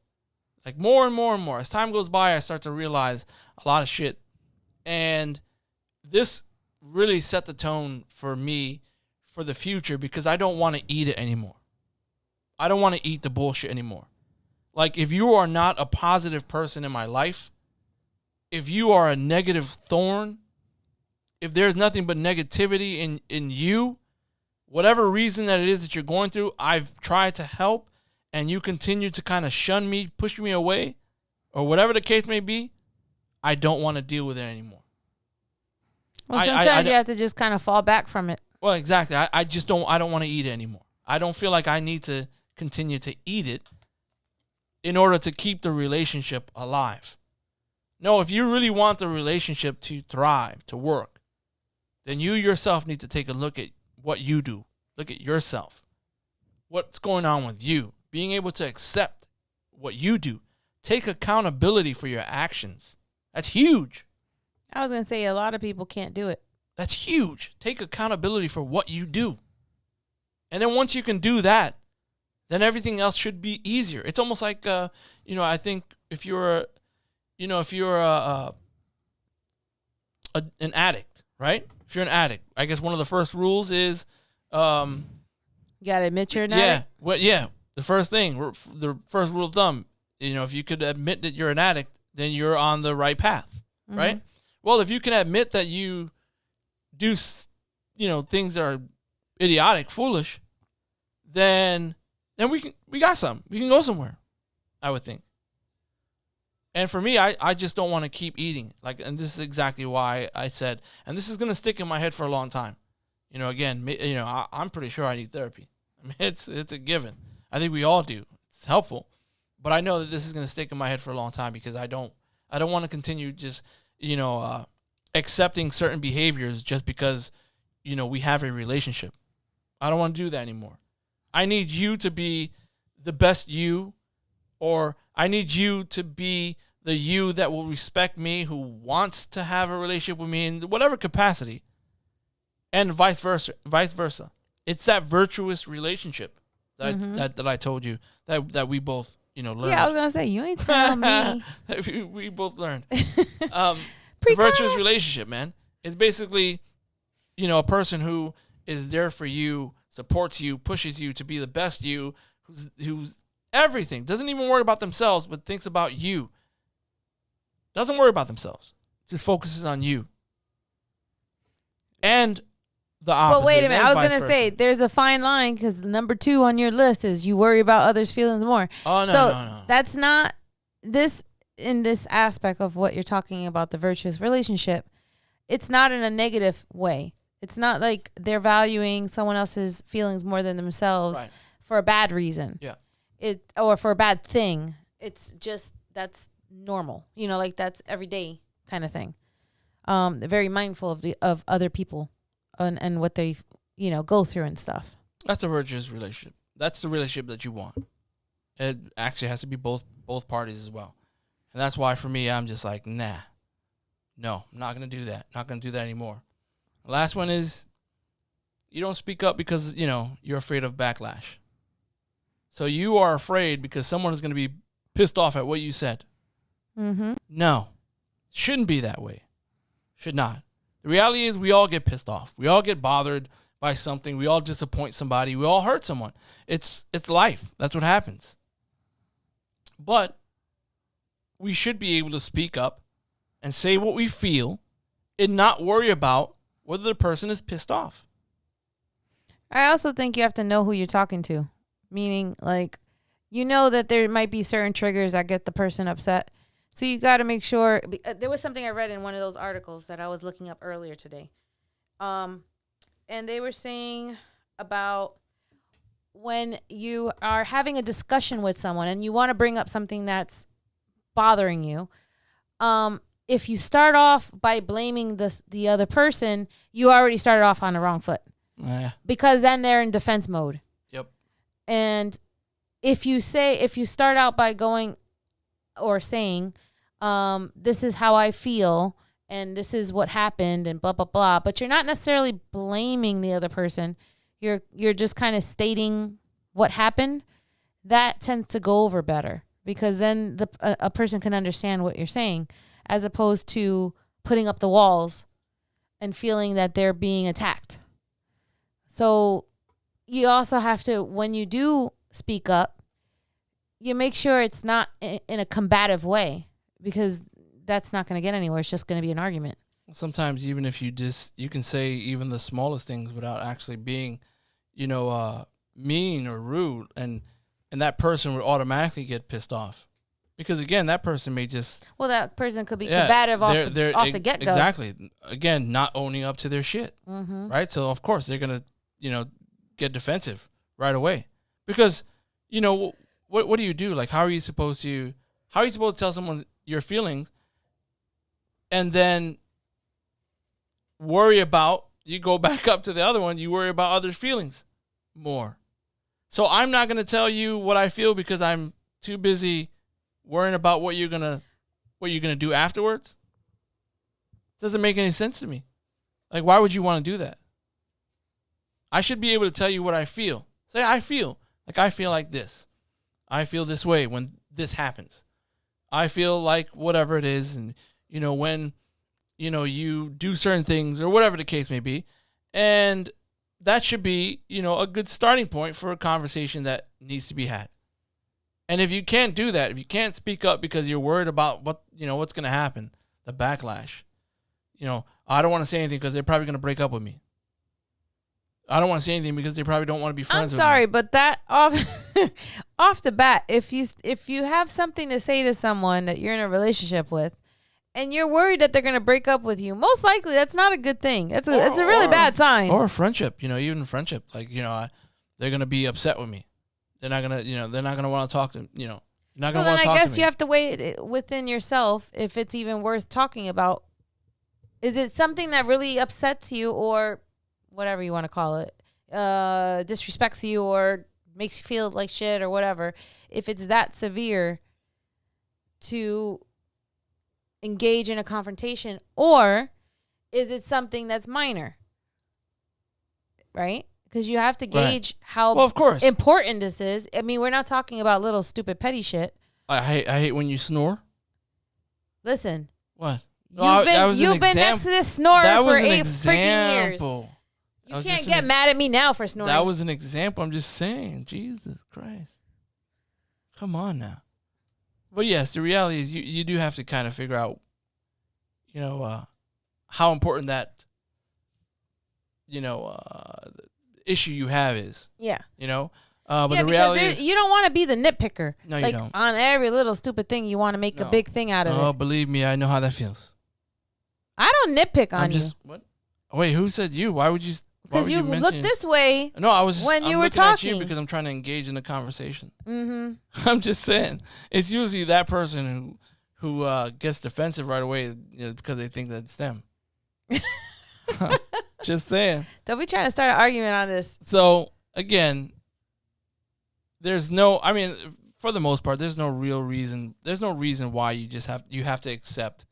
Like more and more and more. As time goes by, I start to realize a lot of shit. And this really set the tone for me for the future because I don't want to eat it anymore. I don't want to eat the bullshit anymore. Like, if you are not a positive person in my life, if you are a negative thorn, if there's nothing but negativity in you, whatever reason that it is that you're going through, I've tried to help, and you continue to kind of shun me, push me away, or whatever the case may be, I don't want to deal with it anymore.
Well, sometimes you have to just kind of fall back from it.
Well, exactly. I don't want to eat it anymore. I don't feel like I need to continue to eat it in order to keep the relationship alive. No, if you really want the relationship to thrive, to work, then you yourself need to take a look at what you do. Look at yourself. What's going on with you? Being able to accept what you do. Take accountability for your actions. That's huge.
I was going to say a lot of people can't do it.
That's huge. Take accountability for what you do. And then once you can do that, then everything else should be easier. It's almost like, I think if you're an addict, right? If you're an addict, I guess one of the first rules is,
you got to admit you're an addict.
The first thing, the first rule of thumb, if you could admit that you're an addict, then you're on the right path, right? Well, if you can admit that you do, things that are idiotic, foolish, then we got something. We can go somewhere, I would think. And for me, I just don't want to keep eating. And this is exactly why I said, and this is going to stick in my head for a long time. I'm pretty sure I need therapy. I mean, it's a given. I think we all do. It's helpful. But I know that this is going to stick in my head for a long time because I don't want to continue just, accepting certain behaviors just because, we have a relationship. I don't want to do that anymore. I need you to be the best you, or I need you to be the you that will respect me, who wants to have a relationship with me in whatever capacity, and vice versa. It's that virtuous relationship that I told you that we both learned.
Yeah, I was gonna say you ain't telling me.
we both learned. Virtuous relationship, man. It's basically, a person who is there for you, supports you, pushes you to be the best you, who's everything. Doesn't even worry about themselves, but thinks about you. Doesn't worry about themselves. Just focuses on you. And the opposite.
But wait a minute. I was going to say, there's a fine line because number 2 on your list is you worry about others' feelings more.
Oh, no.
That's not this in this aspect of what you're talking about, the virtuous relationship. It's not in a negative way. It's not like they're valuing someone else's feelings more than themselves for a bad reason.
Yeah.
Or for a bad thing. It's just that's normal. That's everyday kind of thing. They're very mindful of other people and what they go through and stuff.
That's a virtuous relationship. That's the relationship that you want. It actually has to be both parties as well. And that's why for me I'm just like, nah. No, I'm not going to do that. Not going to do that anymore. The last one is you don't speak up because, you're afraid of backlash. So you are afraid because someone is going to be pissed off at what you said.
Mm-hmm.
No. Shouldn't be that way. Should not. The reality is we all get pissed off. We all get bothered by something. We all disappoint somebody. We all hurt someone. It's life. That's what happens. But we should be able to speak up and say what we feel and not worry about whether the person is pissed off.
I also think you have to know who you're talking to. Meaning, that there might be certain triggers that get the person upset. So you got to make sure. There was something I read in one of those articles that I was looking up earlier today. And they were saying about when you are having a discussion with someone and you want to bring up something that's bothering you. If you start off by blaming the other person, you already started off on the wrong foot.
Yeah.
Because then they're in defense mode.
Yep.
And if you start out by going or saying, this is how I feel and this is what happened and blah, blah, blah, but you're not necessarily blaming the other person. you're just kind of stating what happened, that tends to go over better because then a person can understand what you're saying as opposed to putting up the walls and feeling that they're being attacked. So you also have to, when you do speak up, you make sure it's not in a combative way because that's not going to get anywhere. It's just going to be an argument.
Sometimes even if you can say even the smallest things without actually being, mean or rude, and that person would automatically get pissed off. Because again, that person may just...
Well, that person could be combative off the get-go.
Exactly. Again, not owning up to their shit.
Mm-hmm.
Right? So, of course, they're going to, get defensive right away. Because, what do you do? Like, how are you supposed to tell someone your feelings and then worry about, you go back up to the other one, you worry about others' feelings more. So I'm not going to tell you what I feel because I'm too busy worrying about what you're gonna do afterwards. Doesn't make any sense to me. Like, why would you want to do that? I should be able to tell you what I feel. Say I feel like this. I feel this way when this happens. I feel like whatever it is, and when you do certain things or whatever the case may be, and that should be a good starting point for a conversation that needs to be had. And if you can't do that, if you can't speak up because you're worried about what's going to happen, the backlash, I don't want to say anything because they're probably going to break up with me. I don't want to say anything because they probably don't want to be friends with me.
I'm sorry, but that off the bat, if you have something to say to someone that you're in a relationship with, and you're worried that they're going to break up with you, most likely that's not a good thing. It's a really bad sign.
Or a friendship, even friendship, like they're going to be upset with me. They're not gonna, they're not gonna want to talk to, you're not gonna want to talk to me.
Then I guess you have to weigh it within yourself if it's even worth talking about. Is it something that really upsets you, or whatever you want to call it, disrespects you, or makes you feel like shit, or whatever? If it's that severe to engage in a confrontation, or is it something that's minor, right? Because you have to gauge how
of course,
important this is. I mean, we're not talking about little stupid petty shit.
I hate when you snore.
Listen.
What?
You've been next to this snorer for 8 freaking years. You can't get mad at me now for snoring.
That was an example. I'm just saying. Jesus Christ. Come on now. But yes, the reality is you do have to kind of figure out, how important that, issue you have is.
Yeah.
But the reality is,
you don't want to be the nitpicker.
No, you don't.
On every little stupid thing, you want to make a big thing out of it.
Oh, believe me, I know how that feels.
I don't nitpick on you.
What? Wait, who said you? Why would you?
Because you look this way.
No, I was
when you were
looking
talking.
at you because I'm trying to engage in the conversation.
Mm-hmm.
I'm just saying, it's usually that person who gets defensive right away because they think that it's them. Just saying.
Don't be trying to start an argument on this.
So again, for the most part, there's no real reason. There's no reason why you have to accept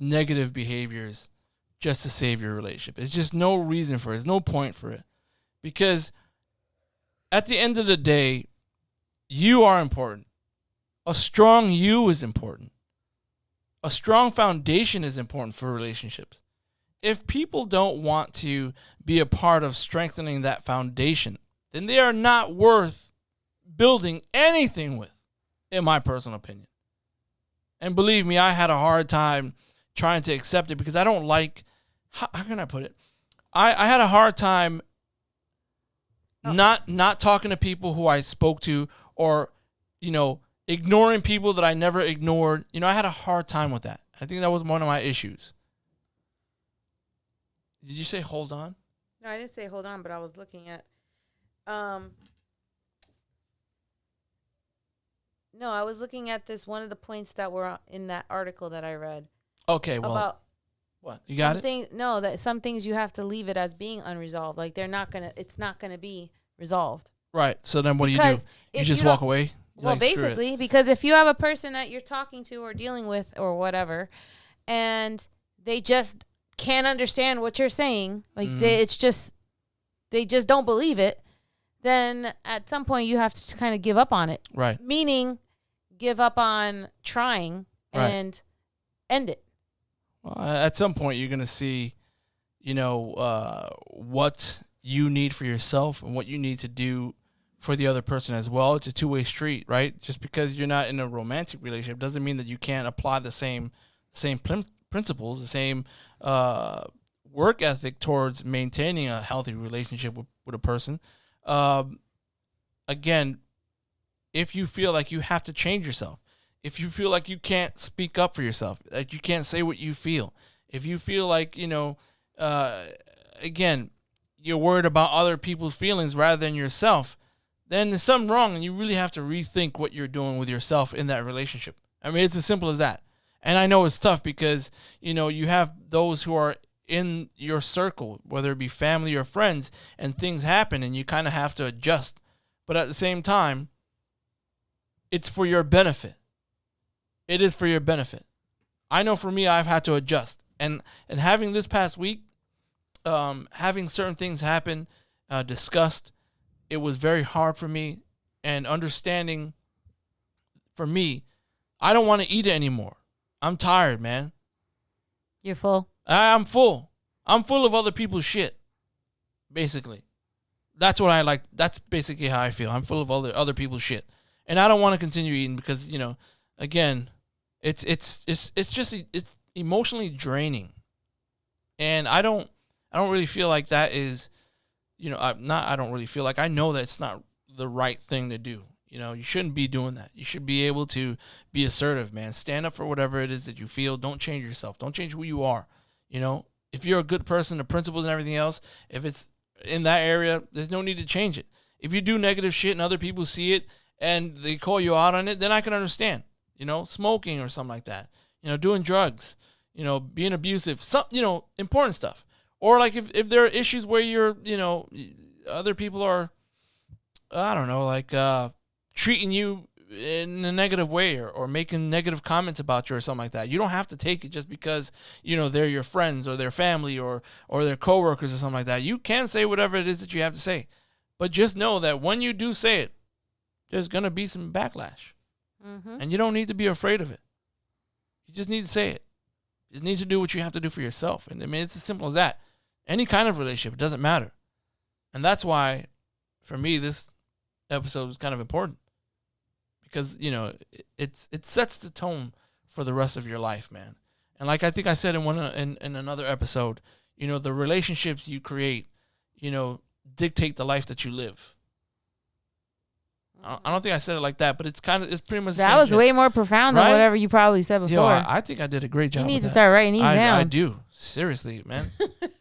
negative behaviors just to save your relationship. It's just no reason for it. There's no point for it. Because at the end of the day, you are important. A strong you is important. A strong foundation is important for relationships. If people don't want to be a part of strengthening that foundation, then they are not worth building anything with, in my personal opinion. And believe me, I had a hard time trying to accept it because I don't like, how can I put it? I had a hard time not talking to people who I spoke to, or, ignoring people that I never ignored. I had a hard time with that. I think that was one of my issues. Did you say hold on?
No, I didn't say hold on, but I was looking at no, I was looking at this, one of the points that were in that article that I read.
Okay, well,
about
what? You got it?
No, that some things you have to leave it as being unresolved. Like it's not gonna be resolved.
Right. So then what do? You just walk away?
Well, basically, because if you have a person that you're talking to or dealing with or whatever, and they just can't understand what you're saying, like it's just they just don't believe it, then at some point you have to kind of give up on it.
Right.
Meaning give up on trying and end it.
Well, at some point you're going to see, what you need for yourself and what you need to do for the other person as well. It's a two-way street, right? Just because you're not in a romantic relationship doesn't mean that you can't apply the same principles, the same work ethic towards maintaining a healthy relationship with a person. Again, if you feel like you have to change yourself, if you feel like you can't speak up for yourself, like you can't say what you feel, if you feel like, again, you're worried about other people's feelings rather than yourself, then there's something wrong, and you really have to rethink what you're doing with yourself in that relationship. I mean, it's as simple as that. And I know it's tough because, you have those who are in your circle, whether it be family or friends, and things happen and you kind of have to adjust. But at the same time, it's for your benefit. It is for your benefit. I know for me, I've had to adjust. And having this past week, having certain things happen, discussed, it was very hard for me. And understanding, for me, I don't want to eat it anymore. I'm tired, man.
You're full?
I'm full. I'm full of other people's shit, basically. That's what I like. That's basically how I feel. I'm full of other people's shit. And I don't want to continue eating because, again, it's emotionally draining. And I don't really feel like that is, I don't really feel like, I know that it's not the right thing to do. You shouldn't be doing that. You should be able to be assertive, man. Stand up for whatever it is that you feel. Don't change yourself. Don't change who you are. If you're a good person, the principles and everything else, if it's in that area, there's no need to change it. If you do negative shit and other people see it and they call you out on it, then I can understand. Smoking or something like that. Doing drugs. Being abusive. Some, important stuff. Or like if there are issues where you're, other people are, I don't know, like treating you in a negative way or making negative comments about you or something like that. You don't have to take it just because, they're your friends or their family or their coworkers or something like that. You can say whatever it is that you have to say. But just know that when you do say it, there's going to be some backlash. Mm-hmm. And you don't need to be afraid of it. You just need to say it. You just need to do what you have to do for yourself. And I mean, it's as simple as that. Any kind of relationship, it doesn't matter. And that's why, for me, this episode was kind of important. Because, it sets the tone for the rest of your life, man. And like I think I said in another episode, the relationships you create, dictate the life that you live. I don't think I said it like that, but it's pretty much
that was way more profound than whatever you probably said before.
Yo, I think I did a great job.
You need to start writing these down.
I do. Seriously, man.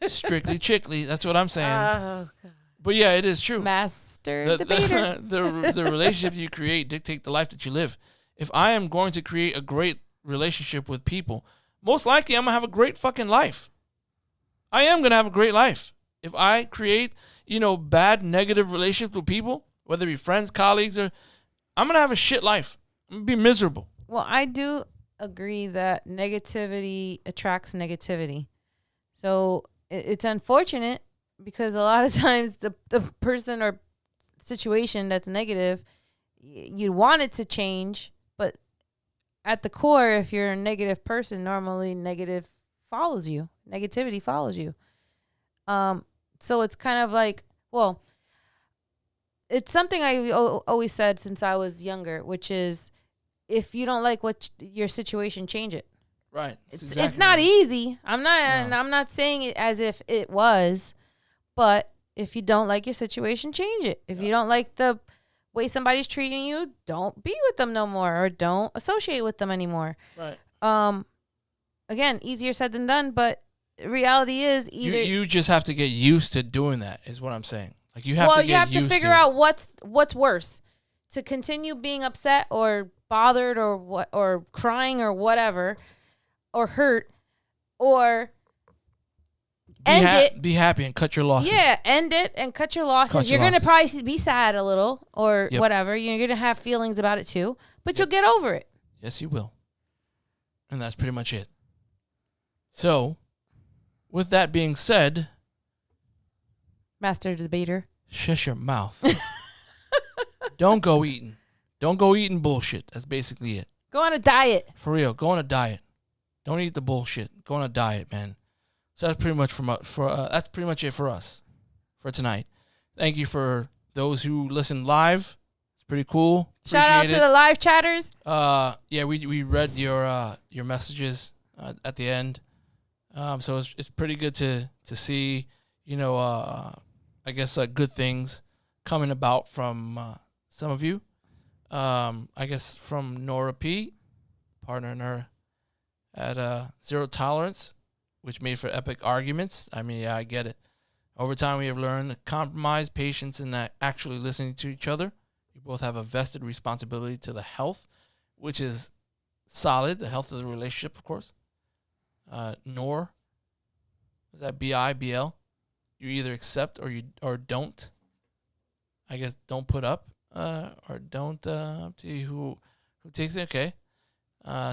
Strictly chickly. That's what I'm saying. Oh, God. But yeah, it is true.
Master debater.
The relationships you create dictate the life that you live. If I am going to create a great relationship with people, most likely I'm going to have a great fucking life. I am going to have a great life. If I create, bad, negative relationships with people, whether it be friends, colleagues, or I'm going to have a shit life. I'm going to be miserable.
Well, I do agree that negativity attracts negativity. So it's unfortunate because a lot of times the person or situation that's negative, you want it to change, but at the core, if you're a negative person, normally negativity follows you. So it's kind of like, well, it's something I always said since I was younger, which is if you don't like what your situation, change it.
Right.
It's not easy. I'm not saying it as if it was, but if you don't like your situation, change it. If you don't like the way somebody's treating you, don't be with them no more or don't associate with them anymore.
Right.
Again, easier said than done, but reality is either
you just have to get used to doing that is what I'm saying. Like you have to
figure out what's worse, to continue being upset or bothered or what or crying or whatever or hurt or
be happy and cut your losses.
Yeah, end it and cut your losses. You're going to probably be sad a little or whatever. You're going to have feelings about it too, but you'll get over it.
Yes, you will. And that's pretty much it. So, with that being said,
Master debater.
Shush your mouth. Don't go eating. Don't go eating bullshit. That's basically it.
Go on a diet.
For real, go on a diet. Don't eat the bullshit. Go on a diet, man. So that's pretty much that's pretty much it for us for tonight. Thank you for those who listen live. It's pretty cool.
Shout out to the live chatters.
Yeah, we read your messages at the end. So it's pretty good to see, I guess good things coming about from some of you. I guess from Nora P, partner in her at Zero Tolerance, which made for epic arguments. I mean, yeah, I get it. Over time, we have learned to compromise, patience, and actually listening to each other. You both have a vested responsibility to the health, which is solid, the health of the relationship, of course. Nor, is that B-I-B-L? You either accept or don't. I guess don't put up or don't. Up to you who takes it. Okay.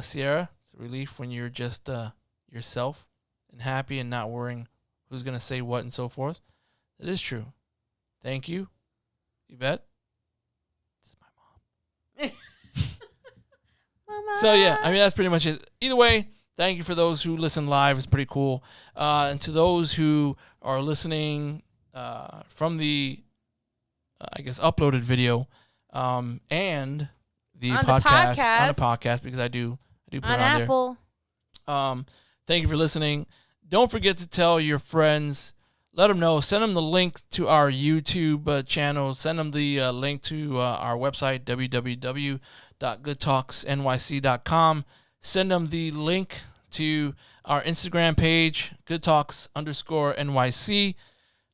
Sierra, it's a relief when you're just yourself and happy and not worrying who's going to say what and so forth. It is true. Thank you, Yvette. This is my mom.
Mama.
So, yeah, I mean, that's pretty much it. Either way, thank you for those who listen live. It's pretty cool. And to those who are listening from the, I guess, uploaded video and the podcast, on the podcast, because I do put
on
it on
Apple.
there. Thank you for listening. Don't forget to tell your friends. Let them know. Send them the link to our YouTube channel. Send them the link to our website, www.goodtalksnyc.com. Send them the link to our Instagram page, goodtalks_NYC.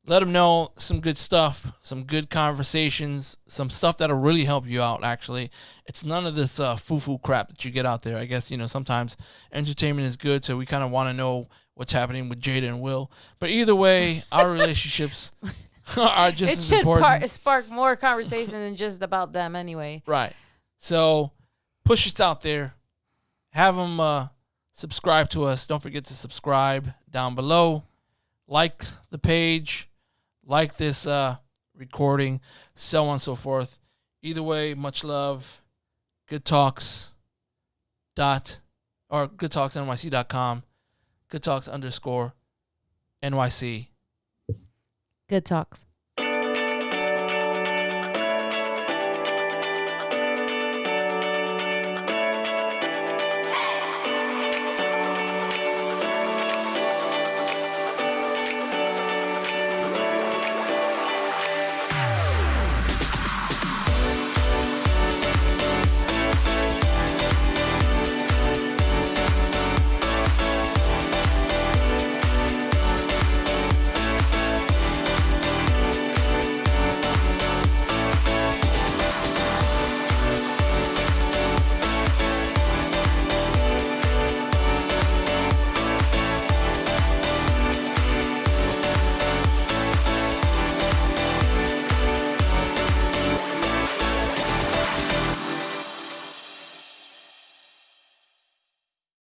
Let them know some good stuff, some good conversations, some stuff that'll really help you out, actually. It's none of this foo-foo crap that you get out there. I guess, sometimes entertainment is good, so we kind of want to know what's happening with Jada and Will. But either way, our relationships are just as important.
It should spark more conversation than just about them anyway.
Right. So push us out there. Have them subscribe to us. Don't forget to subscribe down below. Like the page. Like this recording. So on and so forth. Either way, much love. goodtalksnyc.com. goodtalks_NYC.
Good talks.